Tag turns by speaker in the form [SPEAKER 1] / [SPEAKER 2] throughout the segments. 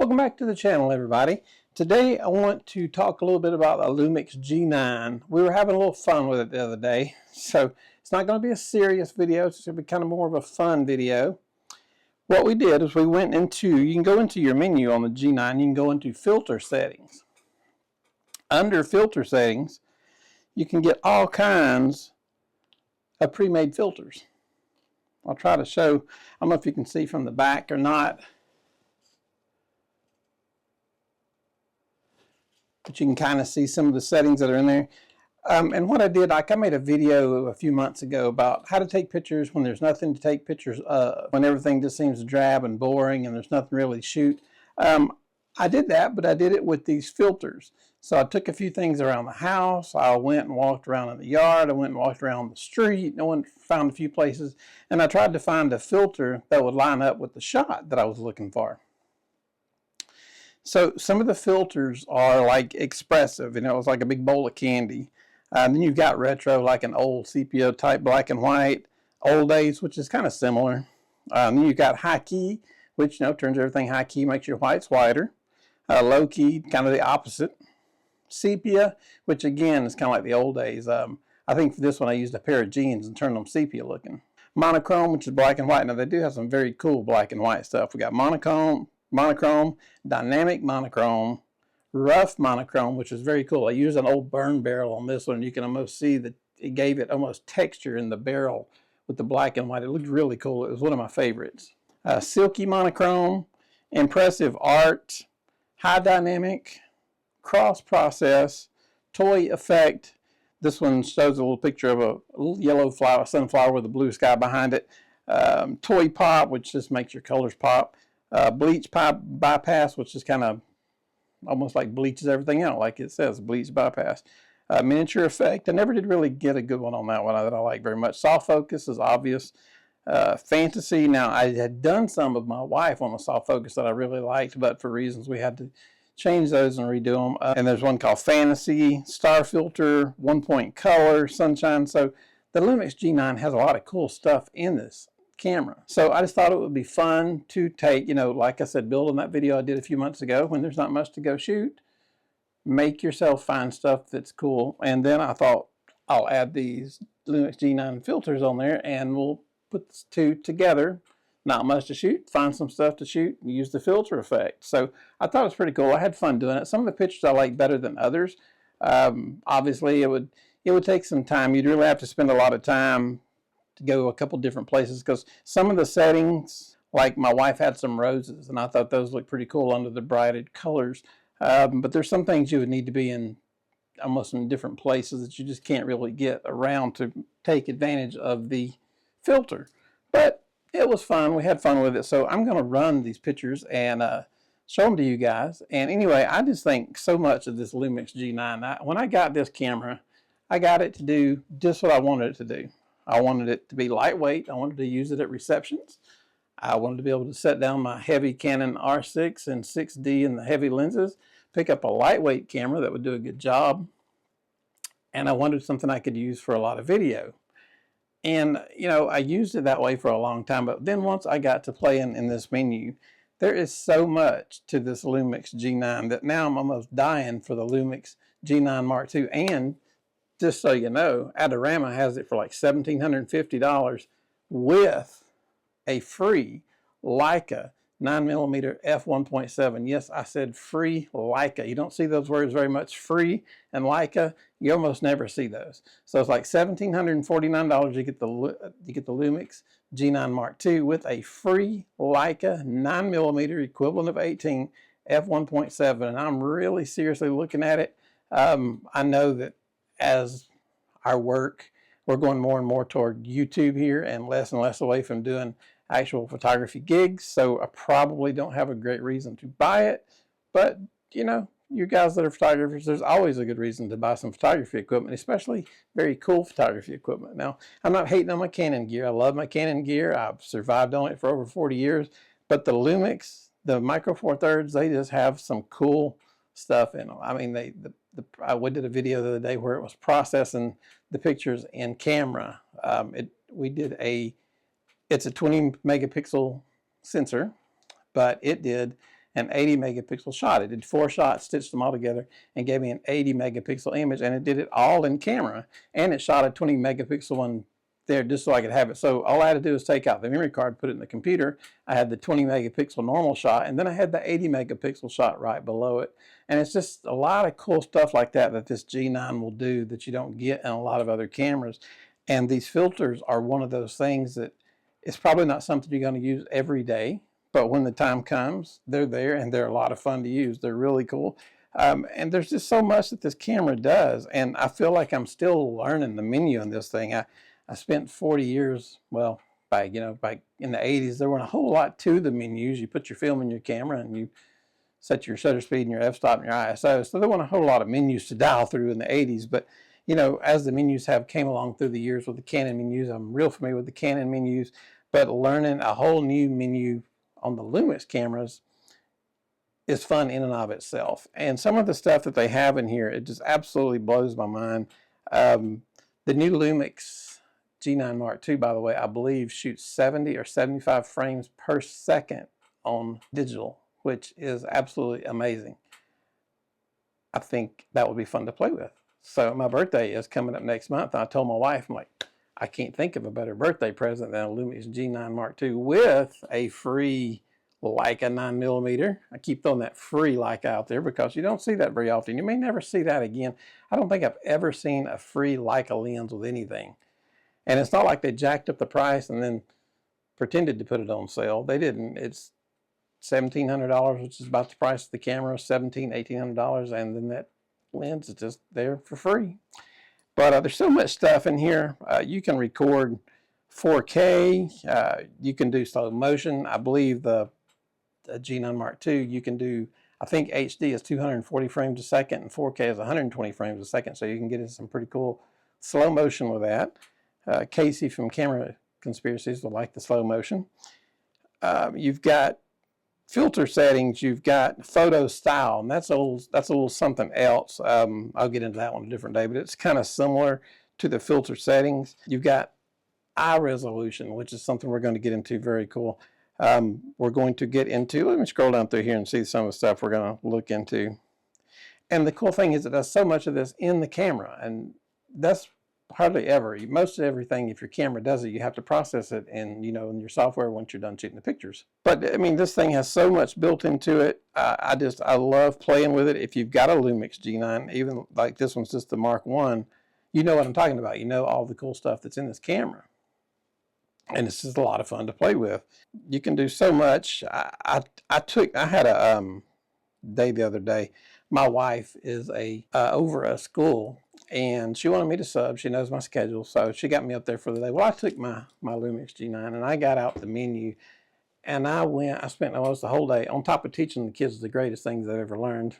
[SPEAKER 1] Welcome back to the channel, everybody. Today I want to talk a little bit about the Lumix G9. We were having a little fun with it the other day, so it's not going to be a serious video. It's going to be kind of more of a fun video. What we did is we went into, you can go into your menu on the G9, you can go into filter settings. Under filter settings, you can get all kinds of pre-made filters. I'll try to show, I don't know if you can see from the back or not, but you can kind of see some of the settings that are in there. And what I did, I made a video a few months ago about how to take pictures when there's nothing to take pictures of, when everything just seems drab and boring and there's nothing really to shoot. I did that, but I did it with these filters. So I took a few things around the house. I went and walked around in the yard. I went and walked around the street. I went and found a few places. And I tried to find a filter that would line up with the shot that I was looking for. So some of the filters are like expressive, you know, it's like a big bowl of candy. Then you've got retro, like an old sepia type black and white, old days, which is kind of similar. Then you've got high key, which, you know, turns everything high key, makes your whites whiter. Low key, kind of the opposite. Sepia, which again is kind of like the old days. I think for this one I used a pair of jeans and turned them sepia looking. Monochrome, which is black and white. Now they do have some very cool black and white stuff. We got monochrome, dynamic monochrome, rough monochrome, which is very cool. I used an old burn barrel on this one. You can almost see that it gave it almost texture in the barrel with the black and white. It looked really cool. It was one of my favorites. Silky monochrome, impressive art, high dynamic, cross process, toy effect. This one shows a little picture of a little yellow flower, sunflower with a blue sky behind it. Toy pop, which just makes your colors pop. Bleach pipe bypass, which is kind of almost like bleaches everything out, like it says, bleach bypass. Miniature effect, I never did really get a good one on that one that I like very much. Soft focus is obvious. Fantasy, now I had done some of my wife on the soft focus that I really liked, but for reasons we had to change those and redo them. And there's one called Fantasy, Star Filter, 1-point color, sunshine. So the Lumix G9 has a lot of cool stuff in this camera. So I just thought it would be fun to take, you know, like I said, build on that video I did a few months ago when there's not much to go shoot. Make yourself find stuff that's cool. And then I thought I'll add these Lumix G9 filters on there and we'll put the two together. Not much to shoot, find some stuff to shoot, and use the filter effect. So I thought it was pretty cool. I had fun doing it. Some of the pictures I like better than others. Obviously it would take some time. You'd really have to spend a lot of time to go a couple different places because some of the settings, like my wife had some roses and I thought those looked pretty cool under the brighted colors. But there's some things you would need to be in almost in different places that you just can't really get around to take advantage of the filter. But it was fun. We had fun with it. So I'm going to run these pictures and show them to you guys. And anyway, I just think so much of this Lumix G9. When I got this camera, I got it to do just what I wanted it to do. I wanted it to be lightweight. I wanted to use it at receptions. I wanted to be able to set down my heavy Canon R6 and 6D and the heavy lenses, pick up a lightweight camera that would do a good job. And I wanted something I could use for a lot of video. And, you know, I used it that way for a long time. But then once I got to playing in this menu, there is so much to this Lumix G9 that now I'm almost dying for the Lumix G9 Mark II. And just so you know, Adorama has it for like $1,750 with a free Leica 9mm f1.7. Yes, I said free Leica. You don't see those words very much, free and Leica. You almost never see those. So it's like $1,749. You get the Lumix G9 Mark II with a free Leica 9mm equivalent of 18 f1.7. And I'm really seriously looking at it. I know that as our work, we're going more and more toward YouTube here and less away from doing actual photography gigs. So I probably don't have a great reason to buy it. But, you know, you guys that are photographers, there's always a good reason to buy some photography equipment, especially very cool photography equipment. Now, I'm not hating on my Canon gear. I love my Canon gear. I've survived on it for over 40 years. But the Lumix, the Micro Four Thirds, they just have some cool stuff in them. I mean, we did a video the other day where it was processing the pictures in camera. It's a 20 megapixel sensor, but it did an 80 megapixel shot. It did 4 shots, stitched them all together, and gave me an 80 megapixel image, and it did it all in camera, and it shot a 20 megapixel one there just so I could have it. So all I had to do is take out the memory card, put it in the computer. I had the 20 megapixel normal shot, and then I had the 80 megapixel shot right below it. And it's just a lot of cool stuff like that that this G9 will do that you don't get in a lot of other cameras. And these filters are one of those things that it's probably not something you're going to use every day, but when the time comes, they're there and they're a lot of fun to use. They're really cool. And there's just so much that this camera does. And I feel like I'm still learning the menu on this thing. I spent 40 years, well, back in the 80s, there wasn't a whole lot to the menus. You put your film in your camera and you set your shutter speed and your f-stop and your ISO. So there wasn't a whole lot of menus to dial through in the 80s. But, as the menus came along through the years with the Canon menus, I'm real familiar with the Canon menus, but learning a whole new menu on the Lumix cameras is fun in and of itself. And some of the stuff that they have in here, it just absolutely blows my mind. The new Lumix G9 Mark II, by the way, I believe shoots 70 or 75 frames per second on digital, which is absolutely amazing. I think that would be fun to play with. So my birthday is coming up next month. And I told my wife, I'm like, I can't think of a better birthday present than a Lumix G9 Mark II with a free Leica 9mm. I keep throwing that free Leica out there because you don't see that very often. You may never see that again. I don't think I've ever seen a free Leica lens with anything. And it's not like they jacked up the price and then pretended to put it on sale. They didn't. It's $1,700, which is about the price of the camera, $1,700, $1,800, and then that lens is just there for free. But there's so much stuff in here. You can record 4K. You can do slow motion. I believe the G9 Mark II, you can do, I think HD is 240 frames a second and 4K is 120 frames a second. So you can get in some pretty cool slow motion with that. Casey from Camera Conspiracies will like the slow motion. You've got filter settings, you've got photo style, and that's a little something else. I'll get into that one a different day, but it's kind of similar to the filter settings. You've got eye resolution, which is something we're going to get into. Very cool. We're going to get into, let me scroll down through here and see some of the stuff we're going to look into. And the cool thing is it does so much of this in the camera, and that's hardly ever. Most of everything, if your camera does it, you have to process it in your software once you're done shooting the pictures. But I mean, this thing has so much built into it. I love playing with it. If you've got a Lumix G9, even like this one's just the Mark I, you know what I'm talking about. You know all the cool stuff that's in this camera. And it's just a lot of fun to play with. You can do so much. I had a day the other day. My wife is over a school, and she wanted me to sub. She knows my schedule, so she got me up there for the day. Well, I took my Lumix G9 and I got out the menu, and I spent almost the whole day, on top of teaching the kids the greatest things they've ever learned.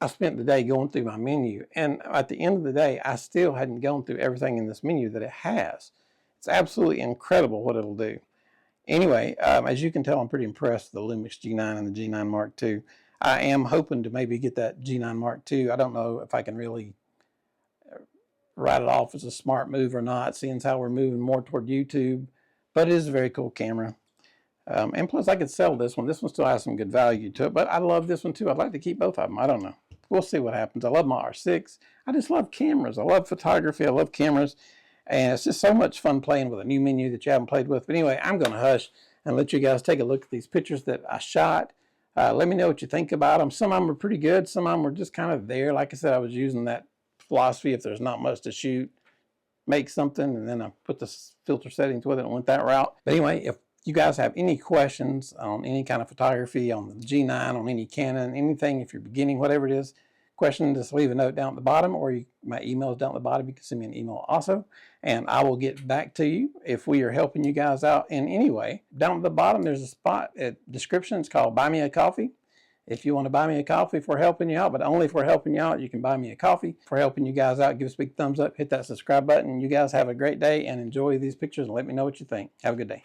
[SPEAKER 1] I spent the day going through my menu, and at the end of the day, I still hadn't gone through everything in this menu that it has. It's absolutely incredible what it'll do. Anyway, as you can tell, I'm pretty impressed with the Lumix G9 and the G9 Mark II. I am hoping to maybe get that G9 Mark II. I don't know if I can really write it off as a smart move or not, seeing as how we're moving more toward YouTube. But it is a very cool camera. And plus, I could sell this one. This one still has some good value to it, but I love this one too. I'd like to keep both of them. I don't know. We'll see what happens. I love my R6. I just love cameras. I love photography. I love cameras. And it's just so much fun playing with a new menu that you haven't played with. But anyway, I'm going to hush and let you guys take a look at these pictures that I shot. Let me know what you think about them. Some of them are pretty good. Some of them were just kind of there. Like I said, I was using that philosophy, if there's not much to shoot, make something, and then I put the filter settings with it and went that route. But anyway, if you guys have any questions on any kind of photography, on the G9, on any Canon, anything, if you're beginning, whatever it is, question, just leave a note down at the bottom, or my email is down at the bottom. You can send me an email also, and I will get back to you if we are helping you guys out in any way. Down at the bottom, there's a spot at description. It's called Buy Me a Coffee. If you want to buy me a coffee, if we're helping you out, but only if we're helping you out, you can buy me a coffee. If we're helping you guys out, give us a big thumbs up, hit that subscribe button. You guys have a great day and enjoy these pictures and let me know what you think. Have a good day.